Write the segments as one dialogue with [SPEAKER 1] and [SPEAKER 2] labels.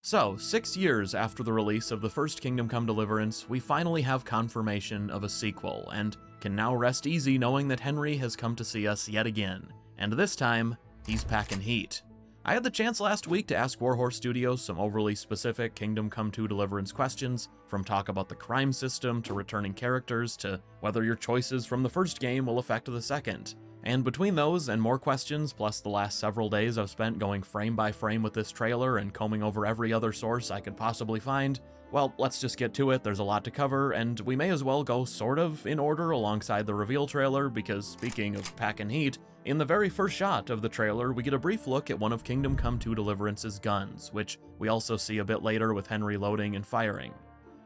[SPEAKER 1] So, 6 years after the release of the first Kingdom Come Deliverance, we finally have confirmation of a sequel, and can now rest easy knowing that Henry has come to see us yet again, and this time, he's packing heat. I had the chance last week to ask Warhorse Studios some overly specific Kingdom Come 2 Deliverance questions, from talk about the crime system to returning characters to whether your choices from the first game will affect the second. And between those and more questions, plus the last several days I've spent going frame by frame with this trailer and combing over every other source I could possibly find, well, let's just get to it. There's a lot to cover, and we may as well go sort of in order alongside the reveal trailer, because speaking of packing heat, in the very first shot of the trailer, we get a brief look at one of Kingdom Come 2 Deliverance's guns, which we also see a bit later with Henry loading and firing.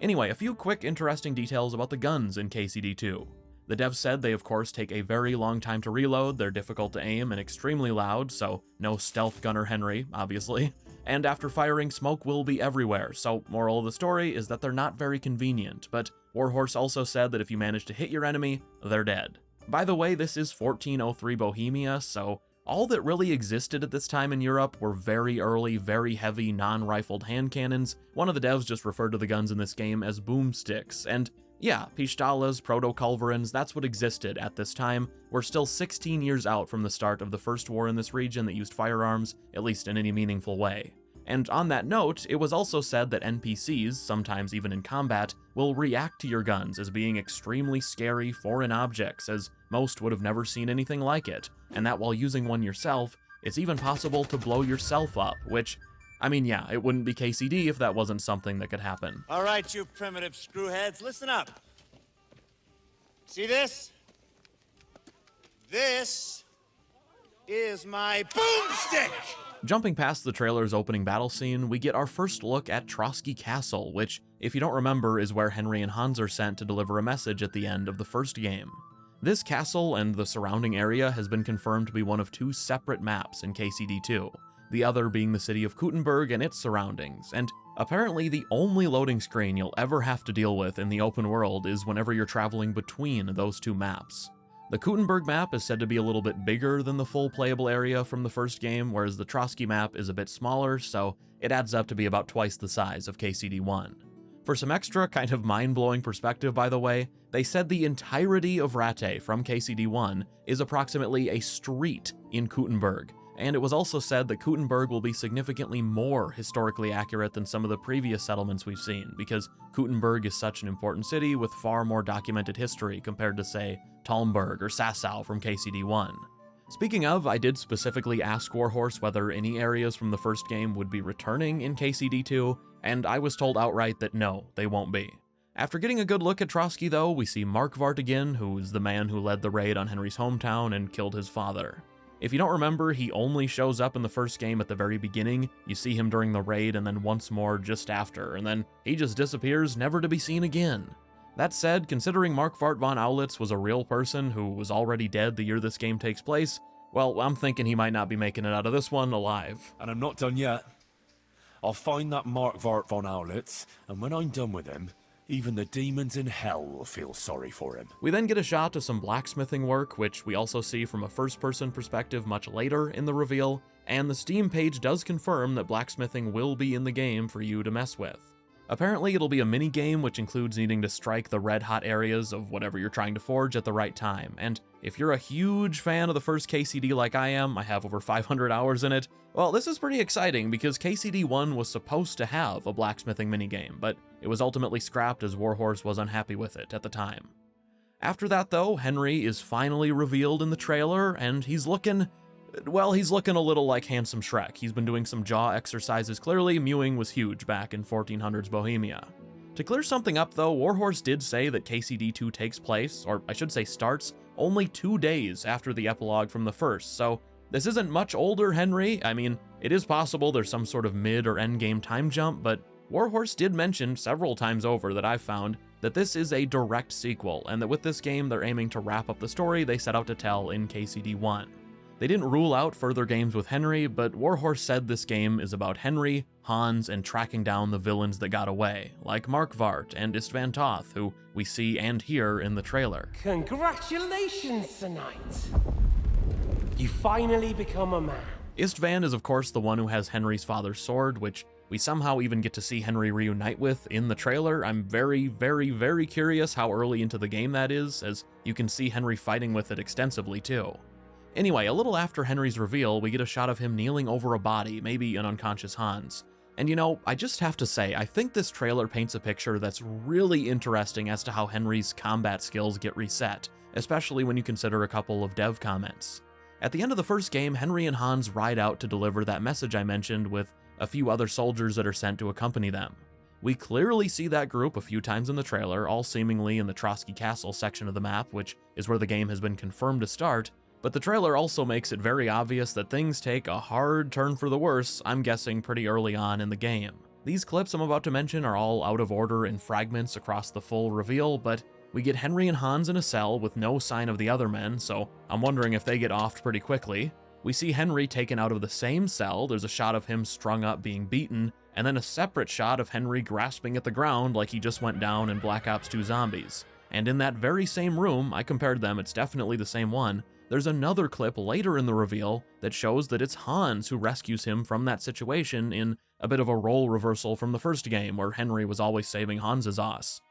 [SPEAKER 1] Anyway, a few quick interesting details about the guns in KCD2. The devs said they of course take a very long time to reload, they're difficult to aim and extremely loud, so no stealth gunner Henry, obviously. And after firing, smoke will be everywhere, so moral of the story is that they're not very convenient, but Warhorse also said that if you manage to hit your enemy, they're dead. By the way, this is 1403 Bohemia, so all that really existed at this time in Europe were very early, very heavy, non-rifled hand cannons. One of the devs just referred to the guns in this game as boomsticks, and yeah, Pistolas, Proto-Culverins, that's what existed at this time. We're still 16 years out from the start of the first war in this region that used firearms, at least in any meaningful way. And on that note, it was also said that NPCs, sometimes even in combat, will react to your guns as being extremely scary foreign objects, as most would have never seen anything like it, and that while using one yourself, it's even possible to blow yourself up, which, I mean, yeah, it wouldn't be KCD if that wasn't something that could happen.
[SPEAKER 2] All right, you primitive screwheads, listen up. See this? This is my boomstick!
[SPEAKER 1] Jumping past the trailer's opening battle scene, we get our first look at Trotsky Castle, which, if you don't remember, is where Henry and Hans are sent to deliver a message at the end of the first game. This castle and the surrounding area has been confirmed to be one of 2 separate maps in KCD2. The other being the city of Kuttenberg and its surroundings, and apparently the only loading screen you'll ever have to deal with in the open world is whenever you're traveling between those 2 maps. The Kuttenberg map is said to be a little bit bigger than the full playable area from the first game, whereas the Trotsky map is a bit smaller, so it adds up to be about twice the size of KCD1. For some extra kind of mind-blowing perspective, by the way, they said the entirety of Rate from KCD1 is approximately a street in Kuttenberg. And it was also said that Kuttenberg will be significantly more historically accurate than some of the previous settlements we've seen, because Kuttenberg is such an important city with far more documented history compared to, say, Talmberg or Sassau from KCD1. Speaking of, I did specifically ask Warhorse whether any areas from the first game would be returning in KCD2, and I was told outright that no, they won't be. After getting a good look at Trotsky though, we see Markvart again, who is the man who led the raid on Henry's hometown and killed his father. If you don't remember, he only shows up in the first game at the very beginning, you see him during the raid and then once more just after, and then he just disappears, never to be seen again. That said, considering Markvart von Aulitz was a real person who was already dead the year this game takes place, well, I'm thinking he might not be making it out of this one alive.
[SPEAKER 3] And I'm not done yet. I'll find that Markvart von Aulitz, and when I'm done with him, even the demons in hell will feel sorry for him.
[SPEAKER 1] We then get a shot of some blacksmithing work, which we also see from a first-person perspective much later in the reveal, and the Steam page does confirm that blacksmithing will be in the game for you to mess with. Apparently it'll be a mini-game which includes needing to strike the red-hot areas of whatever you're trying to forge at the right time, and if you're a huge fan of the first KCD like I am, I have over 500 hours in it, well, this is pretty exciting because KCD1 was supposed to have a blacksmithing minigame, but it was ultimately scrapped as Warhorse was unhappy with it at the time. After that though, Henry is finally revealed in the trailer, and he's looking a little like Handsome Shrek. He's been doing some jaw exercises. Clearly, mewing was huge back in 1400s Bohemia. To clear something up though, Warhorse did say that KCD2 takes place, or I should say starts, only 2 days after the epilogue from the first, so this isn't much older Henry. I mean, it is possible there's some sort of mid or end game time jump, but Warhorse did mention several times over that I've found that this is a direct sequel, and that with this game they're aiming to wrap up the story they set out to tell in KCD1. They didn't rule out further games with Henry, but Warhorse said this game is about Henry, Hans, and tracking down the villains that got away, like Markvart and Istvan Toth, who we see and hear in the trailer.
[SPEAKER 4] Congratulations, Sir Knight! You finally become a man.
[SPEAKER 1] Istvan is of course the one who has Henry's father's sword, which we somehow even get to see Henry reunite with in the trailer. I'm very, very, very curious how early into the game that is, as you can see Henry fighting with it extensively too. Anyway, a little after Henry's reveal, we get a shot of him kneeling over a body, maybe an unconscious Hans. And you know, I just have to say, I think this trailer paints a picture that's really interesting as to how Henry's combat skills get reset, especially when you consider a couple of dev comments. At the end of the first game, Henry and Hans ride out to deliver that message I mentioned with a few other soldiers that are sent to accompany them. We clearly see that group a few times in the trailer, all seemingly in the Trotsky Castle section of the map, which is where the game has been confirmed to start, but the trailer also makes it very obvious that things take a hard turn for the worse, I'm guessing pretty early on in the game. These clips I'm about to mention are all out of order in fragments across the full reveal, but we get Henry and Hans in a cell with no sign of the other men, so I'm wondering if they get offed pretty quickly. We see Henry taken out of the same cell, there's a shot of him strung up being beaten, and then a separate shot of Henry grasping at the ground like he just went down in Black Ops 2 Zombies. And in that very same room, I compared them, it's definitely the same one, there's another clip later in the reveal that shows that it's Hans who rescues him from that situation in a bit of a role reversal from the first game where Henry was always saving Hans's ass.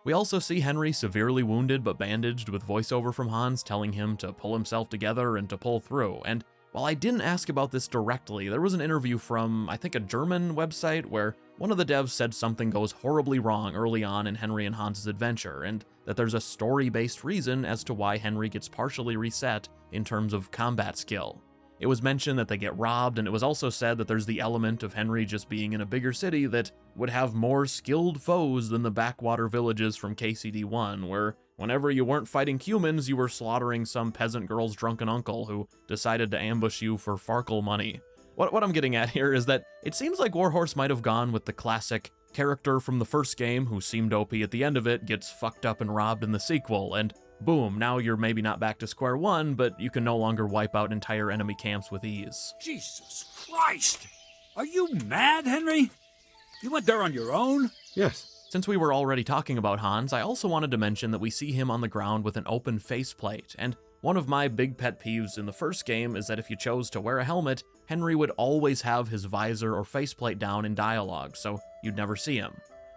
[SPEAKER 1] We also see Henry severely wounded but bandaged with voiceover from Hans telling him to pull himself together and to pull through. And while I didn't ask about this directly, there was an interview from, I think, a German website where one of the devs said something goes horribly wrong early on in Henry and Hans's adventure, and that there's a story-based reason as to why Henry gets partially reset in terms of combat skill. It was mentioned that they get robbed, and it was also said that there's the element of Henry just being in a bigger city that would have more skilled foes than the backwater villages from KCD1, where whenever you weren't fighting humans, you were slaughtering some peasant girl's drunken uncle who decided to ambush you for Farkle money. What I'm getting at here is that it seems like Warhorse might have gone with the classic character from the first game who seemed OP at the end of it gets fucked up and robbed in the sequel, and boom, now you're maybe not back to square one, but you can no longer wipe out entire enemy camps with ease.
[SPEAKER 5] Jesus Christ! Are you mad, Henry? You went there on your own?
[SPEAKER 6] Yes.
[SPEAKER 1] Since we were already talking about Hans, I also wanted to mention that we see him on the ground with an open faceplate, and one of my big pet peeves in the first game is that if you chose to wear a helmet, Henry would always have his visor or faceplate down in dialogue, so you'd never see him.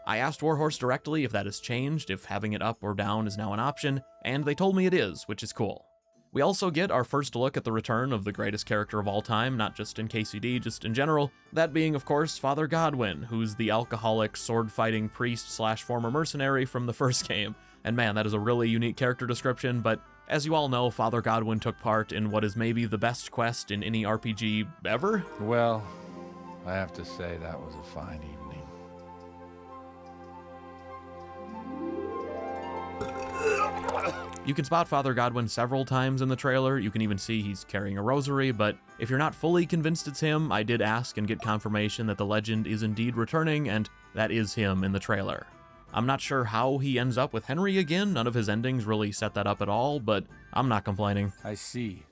[SPEAKER 1] I asked Warhorse directly if that has changed, if having it up or down is now an option, and they told me it is, which is cool. We also get our first look at the return of the greatest character of all time, not just in KCD, just in general, that being, of course, Father Godwin, who's the alcoholic, sword-fighting priest/former mercenary from the first game. And man, that is a really unique character description, but as you all know, Father Godwin took part in what is maybe the best quest in any RPG ever.
[SPEAKER 6] Well, I have to say that was a fine evening.
[SPEAKER 1] You can spot Father Godwin several times in the trailer, you can even see he's carrying a rosary, but if you're not fully convinced it's him, I did ask and get confirmation that the legend is indeed returning, and that is him in the trailer. I'm not sure how he ends up with Henry again, none of his endings really set that up at all, but I'm not complaining.
[SPEAKER 6] I see.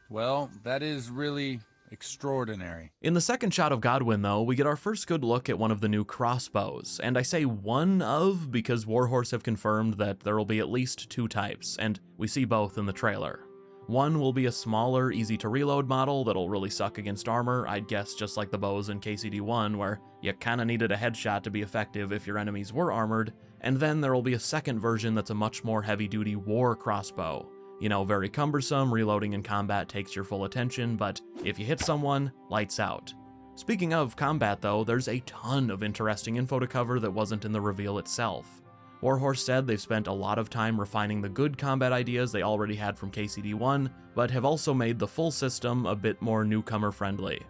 [SPEAKER 6] Well, that is really extraordinary.
[SPEAKER 1] In the second shot of Godwin, though, we get our first good look at one of the new crossbows, and I say one of because Warhorse have confirmed that there will be at least two types, and we see both in the trailer. One will be a smaller, easy-to-reload model that'll really suck against armor, I'd guess just like the bows in KCD1, where you kinda needed a headshot to be effective if your enemies were armored, and then there will be a second version that's a much more heavy-duty war crossbow. You know, very cumbersome, reloading in combat takes your full attention, but if you hit someone, lights out. Speaking of combat though, there's a ton of interesting info to cover that wasn't in the reveal itself. Warhorse said they've spent a lot of time refining the good combat ideas they already had from KCD1, but have also made the full system a bit more newcomer-friendly.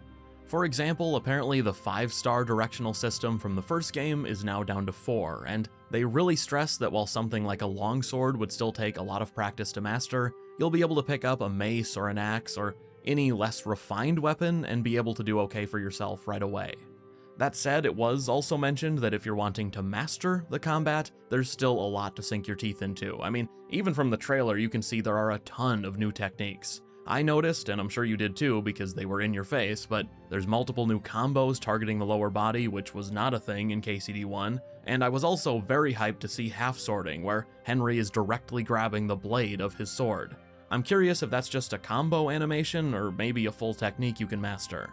[SPEAKER 1] For example, apparently the 5-star directional system from the first game is now down to 4, and they really stress that while something like a longsword would still take a lot of practice to master, you'll be able to pick up a mace or an axe or any less refined weapon and be able to do okay for yourself right away. That said, it was also mentioned that if you're wanting to master the combat, there's still a lot to sink your teeth into. I mean, even from the trailer, you can see there are a ton of new techniques. I noticed, and I'm sure you did too because they were in your face, but there's multiple new combos targeting the lower body, which was not a thing in KCD1, and I was also very hyped to see half swording, where Henry is directly grabbing the blade of his sword. I'm curious if that's just a combo animation or maybe a full technique you can master.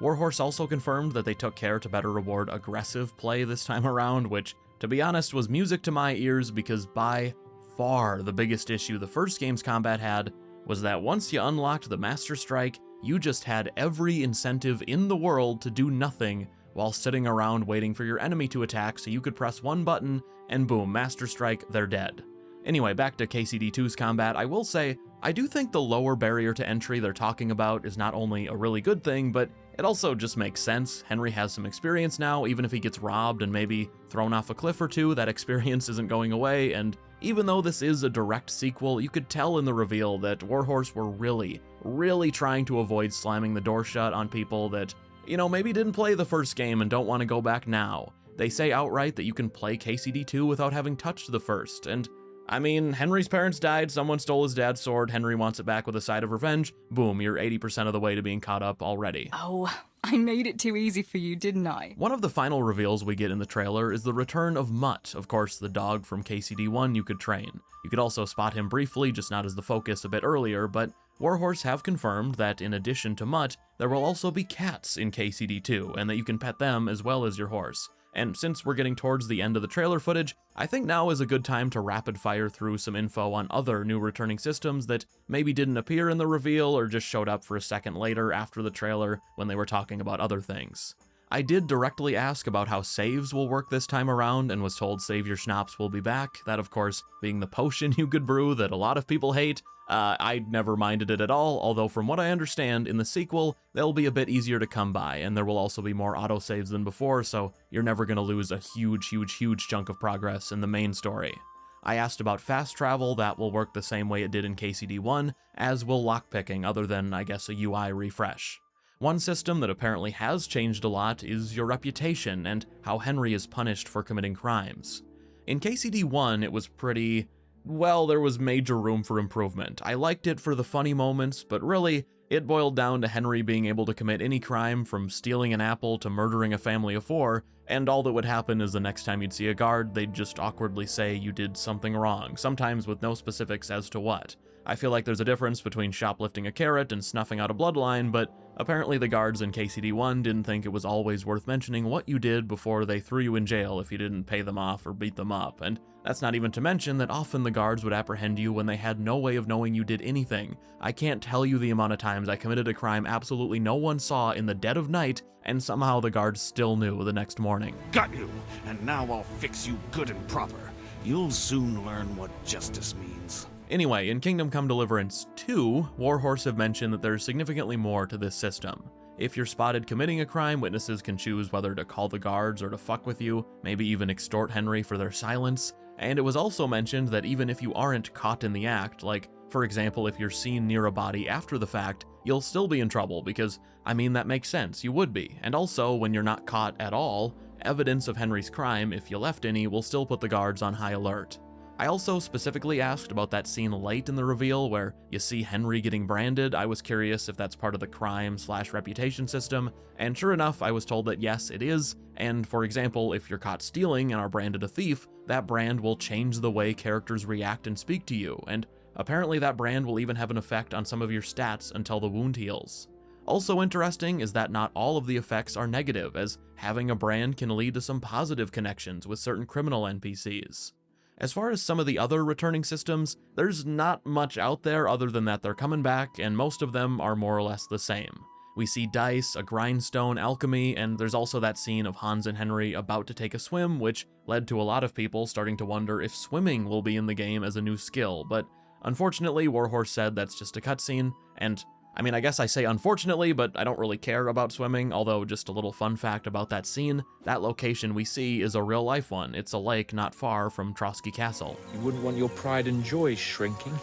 [SPEAKER 1] Warhorse also confirmed that they took care to better reward aggressive play this time around, which, to be honest, was music to my ears because by far the biggest issue the first game's combat had was that once you unlocked the Master Strike, you just had every incentive in the world to do nothing while sitting around waiting for your enemy to attack so you could press one button and boom, Master Strike, they're dead. Anyway, back to KCD2's combat, I will say, I do think the lower barrier to entry they're talking about is not only a really good thing, but it also just makes sense. Henry has some experience now, even if he gets robbed and maybe thrown off a cliff or two, that experience isn't going away, and even though this is a direct sequel, you could tell in the reveal that Warhorse were really trying to avoid slamming the door shut on people that, maybe didn't play the first game and don't want to go back now. They say outright that you can play KCD2 without having touched the first, and I mean, Henry's parents died, someone stole his dad's sword, Henry wants it back with a side of revenge, boom, you're 80% of the way to being caught up already.
[SPEAKER 7] Oh, I made it too easy for you, didn't I?
[SPEAKER 1] One of the final reveals we get in the trailer is the return of Mutt, of course the dog from KCD1 you could train. You could also spot him briefly, just not as the focus a bit earlier, but Warhorse have confirmed that in addition to Mutt, there will also be cats in KCD2, and that you can pet them as well as your horse. And since we're getting towards the end of the trailer footage, I think now is a good time to rapid fire through some info on other new returning systems that maybe didn't appear in the reveal or just showed up for a second later after the trailer when they were talking about other things. I did directly ask about how saves will work this time around and was told Save Your Schnapps will be back, that of course being the potion you could brew that a lot of people hate. I never minded it at all, although from what I understand, in the sequel, they'll be a bit easier to come by, and there will also be more autosaves than before, so you're never going to lose a huge chunk of progress in the main story. I asked about fast travel, that will work the same way it did in KCD1, as will lockpicking, other than, I guess, a UI refresh. One system that apparently has changed a lot is your reputation and how Henry is punished for committing crimes. In KCD1, it was pretty... well, there was major room for improvement. I liked it for the funny moments, but really, it boiled down to Henry being able to commit any crime from stealing an apple to murdering a family of 4, and all that would happen is the next time you'd see a guard, they'd just awkwardly say you did something wrong, sometimes with no specifics as to what. I feel like there's a difference between shoplifting a carrot and snuffing out a bloodline, but apparently the guards in KCD1 didn't think it was always worth mentioning what you did before they threw you in jail if you didn't pay them off or beat them up, and that's not even to mention that often the guards would apprehend you when they had no way of knowing you did anything. I can't tell you the amount of times I committed a crime absolutely no one saw in the dead of night, and somehow the guards still knew the next morning.
[SPEAKER 8] Got you, and now I'll fix you good and proper. You'll soon learn what justice means.
[SPEAKER 1] Anyway, in Kingdom Come Deliverance 2, Warhorse have mentioned that there's significantly more to this system. If you're spotted committing a crime, witnesses can choose whether to call the guards or to fuck with you, maybe even extort Henry for their silence. And it was also mentioned that even if you aren't caught in the act, like, for example, if you're seen near a body after the fact, you'll still be in trouble because, I mean, that makes sense, you would be. And also, when you're not caught at all, evidence of Henry's crime, if you left any, will still put the guards on high alert. I also specifically asked about that scene late in the reveal where you see Henry getting branded. I was curious if that's part of the crime/reputation system, and sure enough, I was told that yes, it is, and for example, if you're caught stealing and are branded a thief, that brand will change the way characters react and speak to you, and apparently that brand will even have an effect on some of your stats until the wound heals. Also interesting is that not all of the effects are negative, as having a brand can lead to some positive connections with certain criminal NPCs. As far as some of the other returning systems, there's not much out there other than that they're coming back, and most of them are more or less the same. We see dice, a grindstone, alchemy, and there's also that scene of Hans and Henry about to take a swim, which led to a lot of people starting to wonder if swimming will be in the game as a new skill, but unfortunately Warhorse said that's just a cutscene, and I mean, I guess I say unfortunately, but I don't really care about swimming, although just a little fun fact about that scene, that location we see is a real-life one. It's a lake not far from Trotsky Castle.
[SPEAKER 9] You wouldn't want your pride and joy shrinking.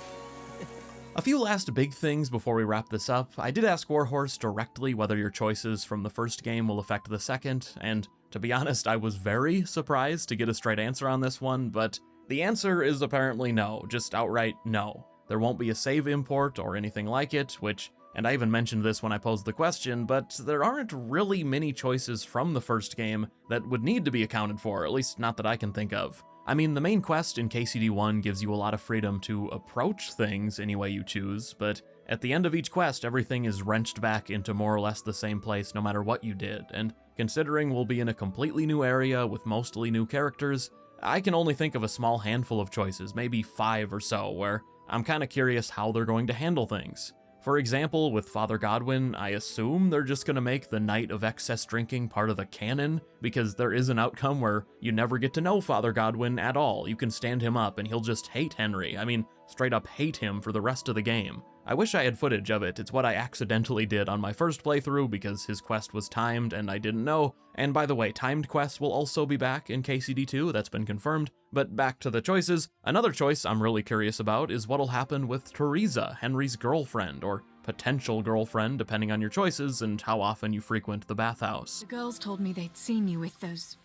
[SPEAKER 1] A few last big things before we wrap this up. I did ask Warhorse directly whether your choices from the first game will affect the second, and to be honest, I was very surprised to get a straight answer on this one, but the answer is apparently no, just outright no. There won't be a save import or anything like it, which, and I even mentioned this when I posed the question, but there aren't really many choices from the first game that would need to be accounted for, at least not that I can think of. I mean, the main quest in KCD1 gives you a lot of freedom to approach things any way you choose, but at the end of each quest, everything is wrenched back into more or less the same place no matter what you did, and considering we'll be in a completely new area with mostly new characters, I can only think of a small handful of choices, maybe 5 or so, where I'm kinda curious how they're going to handle things. For example, with Father Godwin, I assume they're just gonna make the night of excess drinking part of the canon, because there is an outcome where you never get to know Father Godwin at all. You can stand him up and he'll just hate Henry. I mean, straight up hate him for the rest of the game. I wish I had footage of it. It's what I accidentally did on my first playthrough because his quest was timed and I didn't know. And by the way, timed quests will also be back in KCD2, that's been confirmed. But back to the choices. Another choice I'm really curious about is what'll happen with Teresa, Henry's girlfriend, or potential girlfriend, depending on your choices and how often you frequent the bathhouse.
[SPEAKER 7] The girls told me they'd seen you with those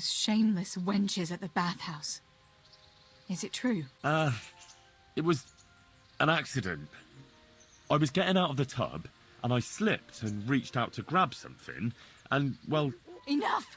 [SPEAKER 7] shameless wenches at the bathhouse. Is it true?
[SPEAKER 3] It was an accident. I was getting out of the tub, and I slipped and reached out to grab something, and, well...
[SPEAKER 7] Enough!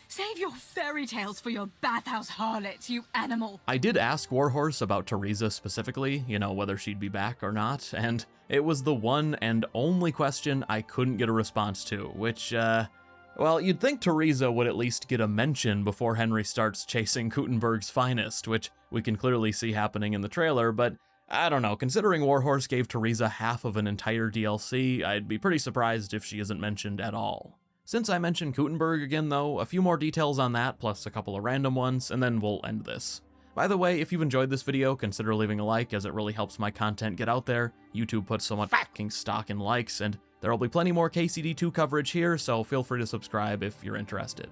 [SPEAKER 7] Save your fairy tales for your bathhouse harlots, you animal!
[SPEAKER 1] I did ask Warhorse about Teresa specifically, you know, whether she'd be back or not, and it was the one and only question I couldn't get a response to, which, well, you'd think Teresa would at least get a mention before Henry starts chasing Gutenberg's finest, which we can clearly see happening in the trailer, but I don't know, considering Warhorse gave Teresa half of an entire DLC, I'd be pretty surprised if she isn't mentioned at all. Since I mentioned Gutenberg again though, a few more details on that, plus a couple of random ones, and then we'll end this. By the way, if you've enjoyed this video, consider leaving a like as it really helps my content get out there. YouTube puts so much fucking stock in likes, and there'll be plenty more KCD2 coverage here, so feel free to subscribe if you're interested.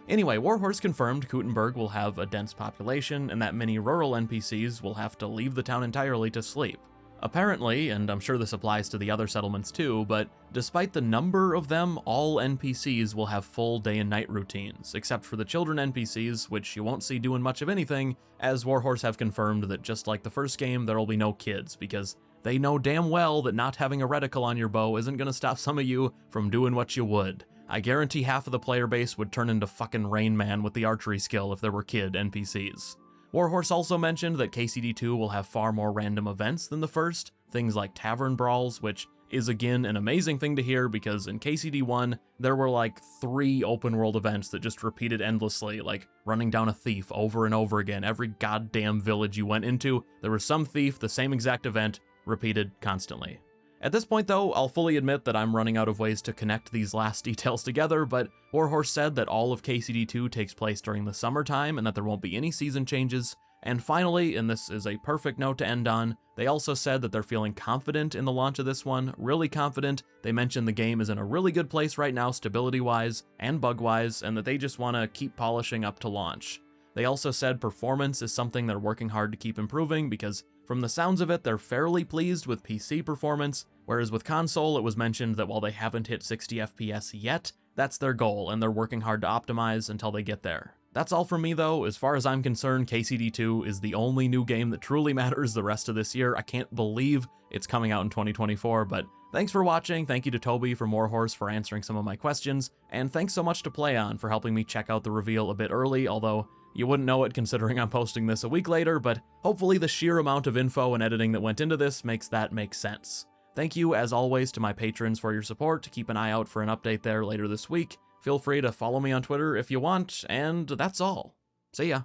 [SPEAKER 1] Anyway, Warhorse confirmed Gutenberg will have a dense population and that many rural NPCs will have to leave the town entirely to sleep. Apparently, and I'm sure this applies to the other settlements too, but despite the number of them, all NPCs will have full day and night routines, except for the children NPCs, which you won't see doing much of anything, as Warhorse have confirmed that just like the first game, there will be no kids, because they know damn well that not having a reticle on your bow isn't gonna stop some of you from doing what you would. I guarantee half of the player base would turn into fucking Rain Man with the archery skill if there were kid NPCs. Warhorse also mentioned that KCD2 will have far more random events than the first, things like tavern brawls, which is again an amazing thing to hear because in KCD1, there were like 3 open world events that just repeated endlessly, like running down a thief over and over again. Every goddamn village you went into, there was some thief, the same exact event, repeated constantly. At this point though, I'll fully admit that I'm running out of ways to connect these last details together, but Warhorse said that all of KCD2 takes place during the summertime and that there won't be any season changes. And finally, and this is a perfect note to end on, they also said that they're feeling confident in the launch of this one, really confident. They mentioned the game is in a really good place right now stability-wise and bug-wise, and that they just want to keep polishing up to launch. They also said performance is something they're working hard to keep improving because from the sounds of it, they're fairly pleased with PC performance, whereas with console, it was mentioned that while they haven't hit 60 FPS yet, that's their goal, and they're working hard to optimize until they get there. That's all from me though. As far as I'm concerned, KCD2 is the only new game that truly matters the rest of this year. I can't believe it's coming out in 2024, but thanks for watching. Thank you to Toby from Warhorse for answering some of my questions, and thanks so much to PlayOn for helping me check out the reveal a bit early, although you wouldn't know it considering I'm posting this a week later, but hopefully the sheer amount of info and editing that went into this makes that make sense. Thank you, as always, to my patrons for your support. Keep an eye out for an update there later this week. Feel free to follow me on Twitter if you want, and that's all. See ya.